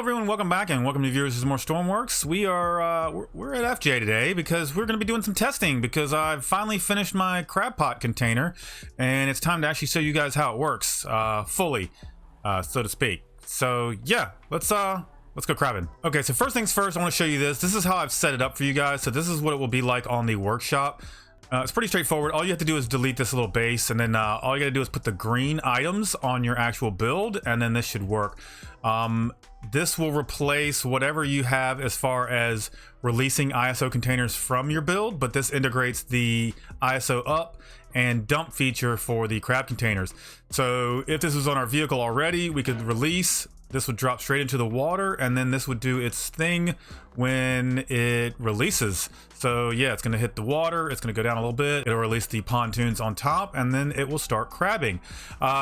everyone, welcome back and welcome to viewers to more STORMWORKS. We're at FJ today because we're going to be doing some testing because I've finally finished my crab pot container and it's time to actually show you guys how it works fully, so to speak. So yeah, let's go crabbing. Okay, so first things first, I want to show you this. This is how I've set it up for you guys. So this is what it will be like on the workshop. It's pretty straightforward. All you have to do is delete this little base, and then all you gotta do is put the green items on your actual build, and then this should work. This will replace whatever you have as far as releasing ISO containers from your build, but this integrates the ISO up and dump feature for the crab containers. So if this was on our vehicle already, we could release. This would drop straight into the water, and then this would do its thing when it releases. So yeah, it's gonna hit the water, it's gonna go down a little bit, it'll release the pontoons on top, and then it will start crabbing.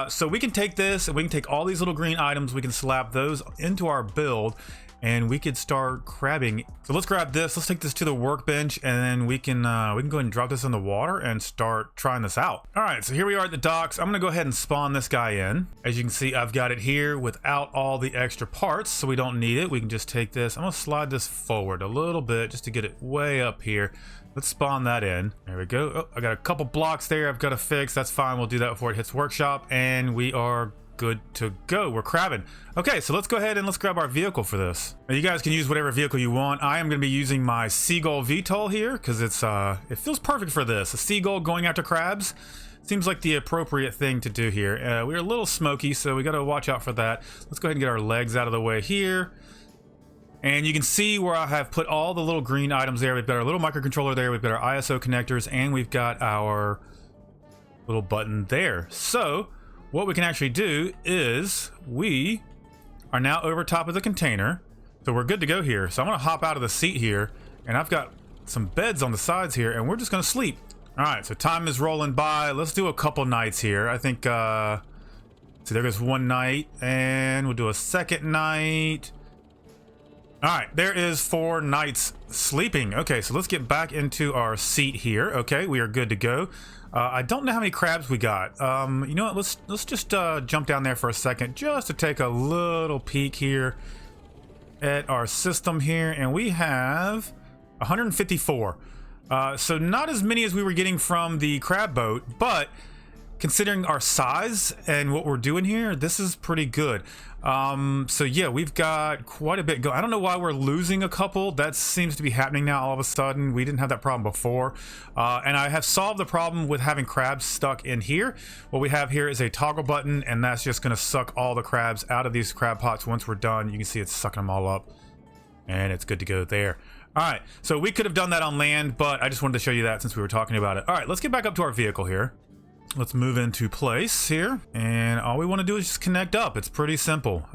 So we can take this, and we can take all these little green items, we can slap those into our build, and we could start crabbing. So let's grab this, let's take this to the workbench, and then we can go ahead and drop this in the water and start trying this out. All right, so here we are at the docks. I'm gonna go ahead and spawn this guy in. As you can see, I've got it here without all the extra parts, so we don't need it. We can just take this, I'm gonna slide this forward a little bit just to get it way up here. Let's spawn that in. There we go. Oh, I got a couple blocks there I've got to fix. That's fine, we'll do that before it hits workshop, and we are good to go. We're crabbing. Okay, so let's go ahead and let's grab our vehicle for this. Now, you guys can use whatever vehicle you want. I am going to be using my Seagull VTOL here because it's it feels perfect for this. A seagull going after crabs seems like the appropriate thing to do here. We're a little smoky, so we got to watch out for that. Let's go ahead and get our legs out of the way here. And you can see where I have put all the little green items there. We've got our little microcontroller there, we've got our ISO connectors, and we've got our little button there. So what we can actually do is we are now over top of the container, so we're good to go here. So I'm gonna hop out of the seat here, and I've got some beds on the sides here, and we're just gonna sleep. All right, so time is rolling by. Let's do a couple nights here. I think so there goes one night, and we'll do a second night. All right, there is 4 nights sleeping. Okay, so let's get back into our seat here. Okay, we are good to go. I don't know how many crabs we got. You know what? Let's just jump down there for a second, just to take a little peek here at our system here, and we have 154. So not as many as we were getting from the crab boat, but considering our size and what we're doing here, this is pretty good. So yeah, we've got quite a bit going. I don't know why we're losing a couple. That seems to be happening now all of a sudden. We didn't have that problem before. And I have solved the problem with having crabs stuck in here. What we have here is a toggle button, and that's just gonna suck all the crabs out of these crab pots. Once we're done, you can see it's sucking them all up, and it's good to go there. All right, so we could have done that on land, but I just wanted to show you that since we were talking about it. All right, let's get back up to our vehicle here. Let's move into place here, and all we want to do is just connect up. It's pretty simple.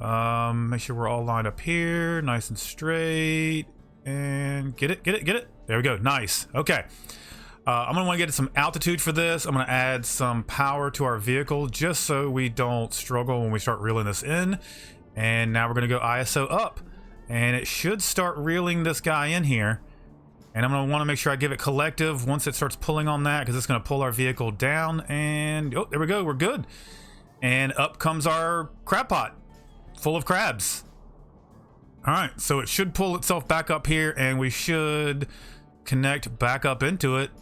Make sure we're all lined up here, nice and straight, and get it. There we go, nice. Okay, I'm gonna want to get some altitude for this. I'm gonna add some power to our vehicle just so we don't struggle when we start reeling this in. And now we're gonna go ISO up, and it should start reeling this guy in here. And I'm gonna wanna make sure I give it collective once it starts pulling on that, because it's gonna pull our vehicle down, and oh, there we go, we're good. And up comes our crab pot, full of crabs. All right, so it should pull itself back up here, and we should connect back up into it.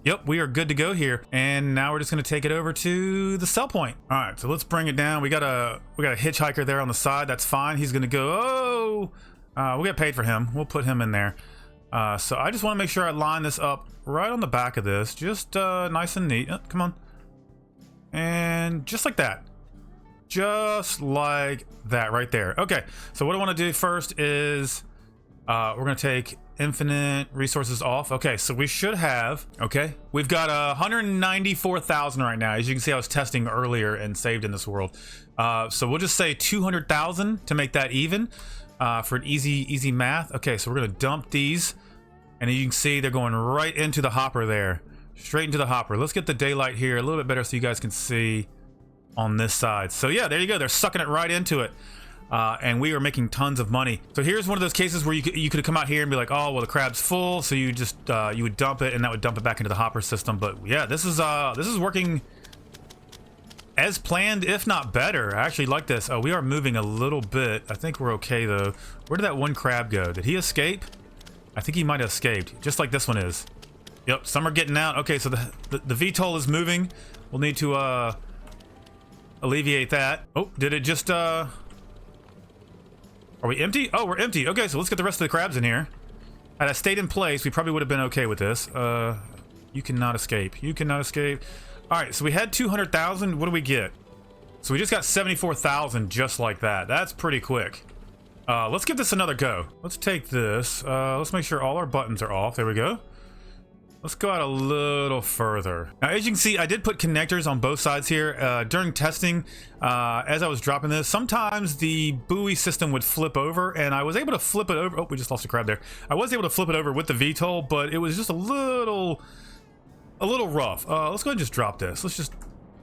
Yep, we are good to go here. And now we're just gonna take it over to the sell point. All right, so let's bring it down. We got a hitchhiker there on the side, that's fine. He's gonna go, we got paid for him. We'll put him in there. So I just want to make sure I line this up right on the back of this, just nice and neat. Come on. And just like that. Just like that right there. Okay, so what I want to do first is we're going to take infinite resources off. Okay, so we should have, okay, we've got 194,000 right now. As you can see, I was testing earlier and saved in this world. So we'll just say 200,000 to make that even. For an easy math. Okay, so we're gonna dump these, and you can see they're going right into the hopper there, straight into the hopper. Let's get the daylight here a little bit better so you guys can see on this side. So yeah, there you go, they're sucking it right into it, and we are making tons of money. So here's one of those cases where you could come out here and be like, oh well, the crab's full, so you just you would dump it, and that would dump it back into the hopper system. But yeah, this is working as planned, if not better. I actually like this. We are moving a little bit. I think we're okay though. Where did that one crab go? Did he escape? I think he might have escaped, just like this one is. Yep, some are getting out. Okay, so the VTOL is moving. We'll need to alleviate that. Oh, did it just are we empty? Oh, we're empty. Okay, so let's get the rest of the crabs in here. Had I stayed in place, we probably would have been okay with this. You cannot escape. You cannot escape. All right, so we had 200,000. What do we get? So we just got 74,000 just like that. That's pretty quick. Let's give this another go. Let's take this. Let's make sure all our buttons are off. There we go. Let's go out a little further. Now, as you can see, I did put connectors on both sides here. During testing, as I was dropping this, sometimes the buoy system would flip over, and I was able to flip it over. Oh, we just lost a crab there. I was able to flip it over with the VTOL, but it was just a little rough. Let's go ahead and just drop this. Let's just,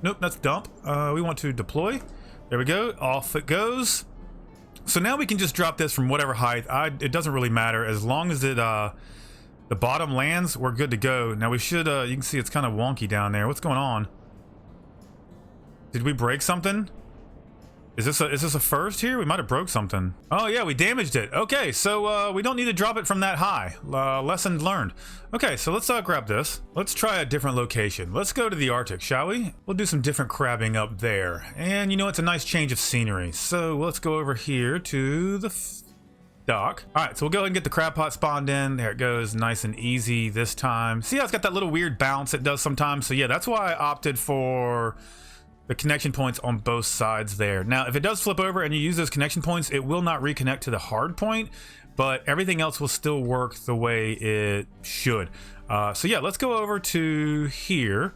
nope, that's dump. We want to deploy. There we go. Off it goes. So now we can just drop this from whatever height. It doesn't really matter as long as it the bottom lands, we're good to go. Now we should, you can see it's kind of wonky down there. What's going on? Did we break something? Is this a first here? We might have broke something. Oh yeah, we damaged it. Okay, so we don't need to drop it from that high. Lesson learned. Okay, so let's grab this. Let's try a different location. Let's go to the Arctic, shall we? We'll do some different crabbing up there. And you know, it's a nice change of scenery. So let's go over here to the dock. All right, so we'll go ahead and get the crab pot spawned in. There it goes, nice and easy this time. See how it's got that little weird bounce it does sometimes? So yeah, that's why I opted for the connection points on both sides there. Now, if it does flip over and you use those connection points, it will not reconnect to the hard point, but everything else will still work the way it should. So yeah, let's go over to here.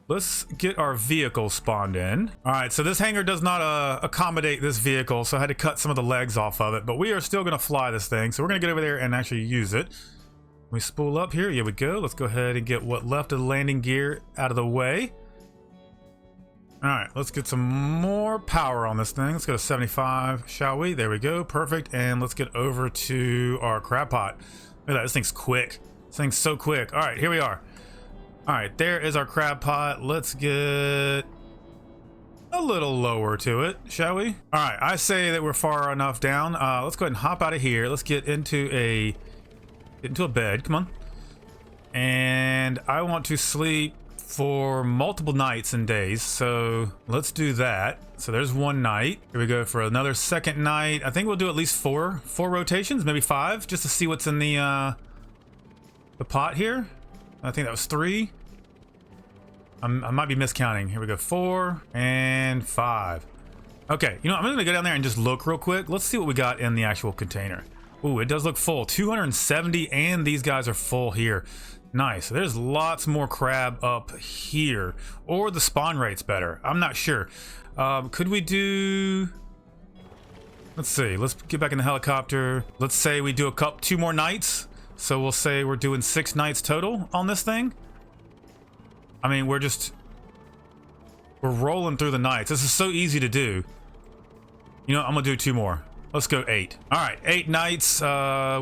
Let's get our vehicle spawned in. All right, so this hangar does not accommodate this vehicle, so I had to cut some of the legs off of it, but we are still gonna fly this thing. So we're gonna get over there and actually use it. We spool up here, here we go. Let's go ahead and get what left of the landing gear out of the way. All right, let's get some more power on this thing. Let's go to 75, shall we? There we go, perfect. And let's get over to our crab pot. Look at that, this thing's quick. This thing's so quick. All right, here we are. All right, there is our crab pot. Let's get a little lower to it, shall we? All right, I say that we're far enough down. Let's go ahead and hop out of here. Let's get into a bed. Come on. And I want to sleep for multiple nights and days, so let's do that. So there's one night. Here we go for another second night. I think we'll do at least four rotations, maybe 5, just to see what's in the pot here. I think that was 3. I might be miscounting. Here we go, 4 and 5. Okay, you know, I'm gonna go down there and just look real quick. Let's see what we got in the actual container. Ooh, it does look full. 270, and these guys are full here. Nice. There's lots more crab up here, or the spawn rate's better. I'm not sure. Could we do? Let's see. Let's get back in the helicopter. Let's say we do 2 more nights. So we'll say we're doing 6 nights total on this thing. I mean, we're rolling through the nights. This is so easy to do. You know, I'm gonna do 2 more. Let's go 8. All right, 8 nights.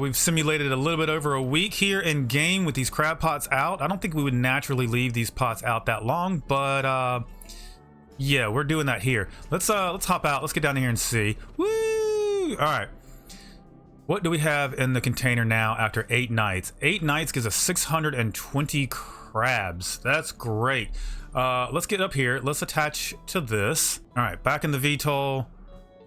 We've simulated a little bit over a week here in game with these crab pots out. I don't think we would naturally leave these pots out that long, but yeah, we're doing that here. Let's hop out. Let's get down here and see. Woo! All right. What do we have in the container now after 8 nights? 8 nights gives us 620 crabs. That's great. Let's get up here. Let's attach to this. All right, back in the VTOL.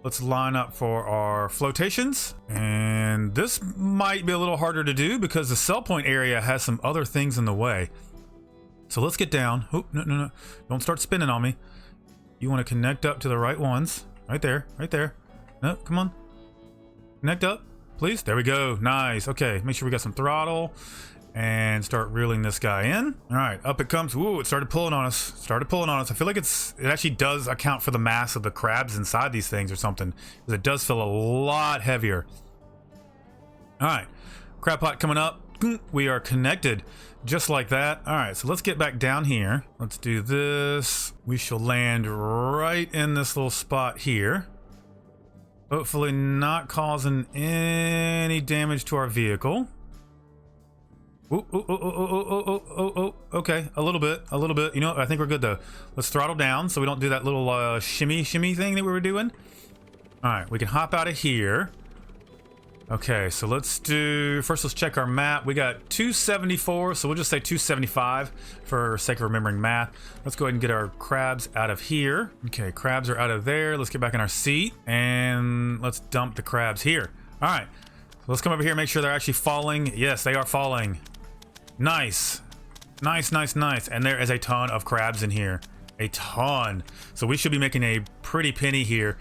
Let's line up for our flotations. And this might be a little harder to do because the cell point area has some other things in the way. So let's get down. Oh, no. Don't start spinning on me. You want to connect up to the right ones. Right there, right there. No, come on. Connect up, please. There we go. Nice. Okay, make sure we got some throttle and start reeling this guy in. All right, up it comes. Ooh, it started pulling on us. I feel like it actually does account for the mass of the crabs inside these things or something, because it does feel a lot heavier. All right, crab pot coming up. We are connected just like that. All right, so let's get back down here. Let's do this. We shall land right in this little spot here. Hopefully not causing any damage to our vehicle. Ooh, ooh, ooh, ooh, ooh, ooh, ooh, ooh. Okay, a little bit, a little bit. You know what? I think we're good though. Let's throttle down so we don't do that little shimmy thing that we were doing. All right, we can hop out of here. Okay, so let's check our map. We got 274, so we'll just say 275 for sake of remembering math. Let's go ahead and get our crabs out of here. Okay, crabs are out of there. Let's get back in our seat and let's dump the crabs here. All right, let's come over here and make sure they're actually falling. Yes, they are falling. Nice. Nice, nice, nice. And there is a ton of crabs in here. A ton. So we should be making a pretty penny here.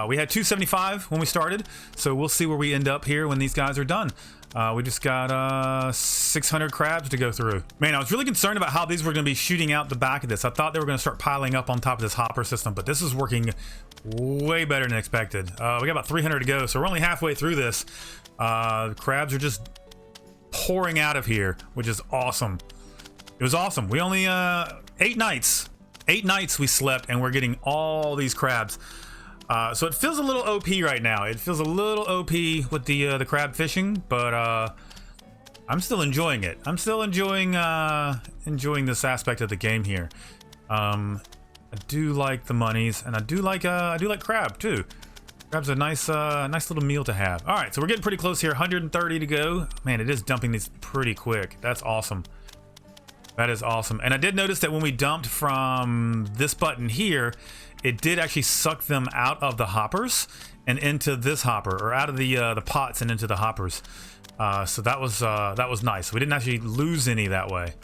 We had 275 when we started, so we'll see where we end up here when these guys are done. We just got 600 crabs to go through. Man, I was really concerned about how these were going to be shooting out the back of this. I thought they were going to start piling up on top of this hopper system, but this is working way better than expected. We got about 300 to go, so we're only halfway through this. Crabs are just pouring out of here, which is awesome. It was awesome. We only 8 nights we slept and we're getting all these crabs. So it feels a little OP right now. It feels a little OP with the crab fishing, but I'm still enjoying it. I'm still enjoying this aspect of the game here. I do like the monies, and I do like crab too. Crab's a nice little meal to have. All right, so we're getting pretty close here. 130 to go. Man, it is dumping these pretty quick. That's awesome. That is awesome. And I did notice that when we dumped from this button here, it did actually suck them out of the hoppers and into this hopper, or out of the pots and into the hoppers. So that was nice. We didn't actually lose any that way.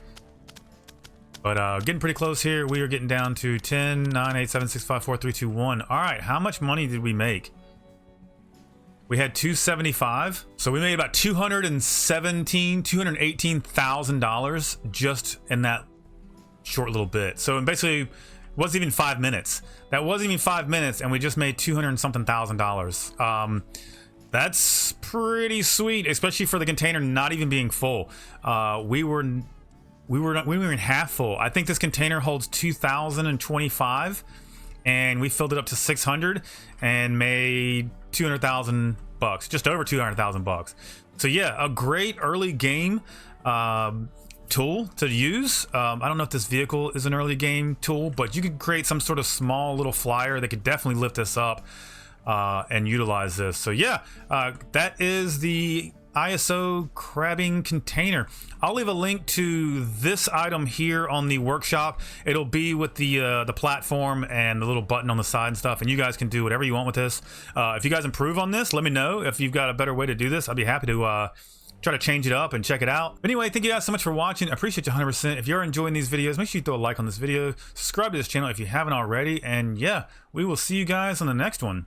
But getting pretty close here. We are getting down to 10, 9, 8, 7, 6, 5, 4, 3, 2, 1. All right, how much money did we make? We had 275, so we made about $218,000 just in that short little bit. So basically, it wasn't even 5 minutes. That wasn't even 5 minutes, and we just made $200-something thousand. That's pretty sweet, especially for the container not even being full. We were in half full. I think this container holds 2,025, and we filled it up to 600 and made 200,000 bucks, just over 200,000 bucks. So yeah, a great early game tool to use. I don't know if this vehicle is an early game tool, but you could create some sort of small little flyer that could definitely lift this up and utilize this. So yeah, that is the ISO crabbing container. I'll leave a link to this item here on the workshop. It'll be with the platform and the little button on the side and stuff, and you guys can do whatever you want with this. If you guys improve on this, let me know. If you've got a better way to do this, I'd be happy to try to change it up and check it out. But anyway, thank you guys so much for watching. I appreciate you 100%. If you're enjoying these videos, make sure you throw a like on this video, subscribe to this channel if you haven't already, and yeah, we will see you guys on the next one.